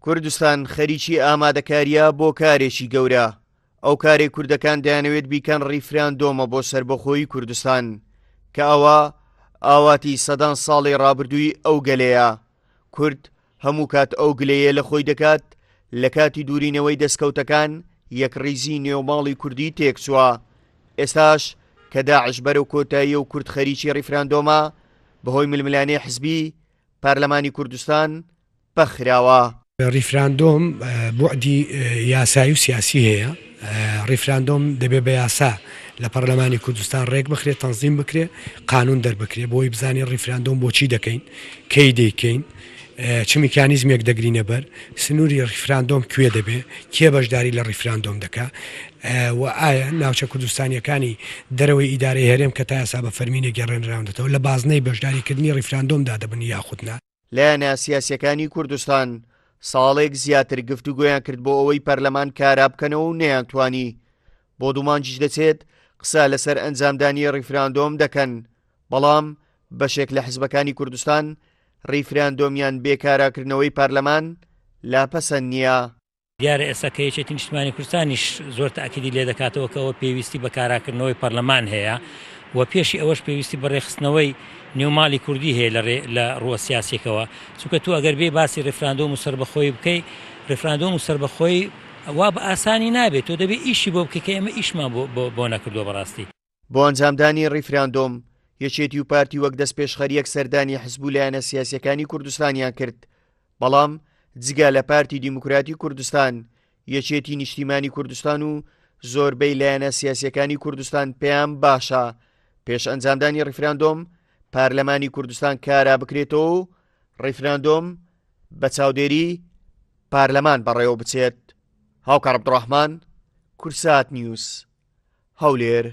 کوردستان خەریکی ئامادەکاریە بۆ کارێکی گەورە. ئەو کارێ کوردەکان دەیانەوێت بیکەن ڕیفراندۆمە بۆ سەربەخۆیی کوردستان کە ئەوە ئاواتی سەدان ساڵی ڕابردووی ئەو گەلەیە. کورد هەموو کات ئەو گلەیە لە خۆی دەکات لە کاتی دوورینەوەی دەستکەوتەکان یەکڕیزی نێوماڵی کوردی تێکچووە. ئێستاش کە داعش بەرەو کۆتایی و کورد خەریکی ڕیفراندۆمە بەهۆی ململانەی حزبی پارلەمانی کوردستان پەخراوە. ریفراندۆم بوعدی یاسایی و سیاسی هەیە. ریفراندۆم دەبێت بە یاسا لە پەرلەمانی کوردستان ڕێک بخرێت، تەنزیم بکرێت، قانون دەربکرێت بۆی بزانین ریفراندۆم بۆچی دەکەین، کەی دەیکەین، چ میکانیزمێک دەگرینە بەر، سنووری ریفراندۆم کوێ دەبێت، کێ بەشداری لە ریفراندۆم دەکا و ئایا ناوچە کوردستانیەکانی دەرەوەی ئیدارەی هەرێم کە تا یاسا بە فەرمینە گەڕێنراونێتەوە لە بازنەی بەشداریکردنی ریفراندۆمدا دەبن یاخودنا. لایەنە سیاسیەکانی کوردستان ساڵێک زیاتر گفتوگۆیان کرد بۆ ئەوەی پەرلەمان کارا بکەنەوە و نەیانتوانی. بۆ دوومانجیش دەچێت قسە لەسەر ئەنجامدانی ریفراندۆم دەکەن، بەڵام بەشێک لە حزبەکانی کوردستان ریفراندۆمیان بێکاراکردنەوەی پەرلەمان لاپەسەند نییە. دیارە ئێستا کە یەکێتی نیشتیمانی کوردستانیش زۆر تاکیدی لێ دەکاتەوە کە ئەوە پێویستی بە کاراکردنەوەی پەرلەمان هەیە و پێشی ئەوەش پێویستی بەڕێخستنەوەی نێوماڵی کوردی هەیە لە ڕووە سیاسێکەوە، چونکە تو ئەگەر بێ باسی ریفراندۆم و سەربەخۆی بکەی، ریفراندۆم و سەربەخۆی وا بە ئاسانی نابێت، تۆ دەبێت ئیشی بۆ بکەی کە ئێمە ئیشمان بۆ نەکردووە بەڕاستی. بۆ ئەنجامدانی ریفراندۆم یەکێتی و پارتی وەک دەست پێشخەریەک سەردانی حزب و لایەنە سیاسیەکانی کوردستانیان کرد، بەڵام جگا لە پارتی دیموکراتی کوردستان، یەکێتی نیشتیمانی کوردستان و زۆربەی لایەنە سیاسیەکانی کوردستان پێیان باشە پێش ئەنجامدانی ریفراندۆم پارلەمانی کوردستان کارا بکرێتەوە و ریفراندۆم بە چاودێری پارلەمان بەڕێوە بچێت. هاوکار عەبدوڕەحمان، کورسات نیوز، هەولێر.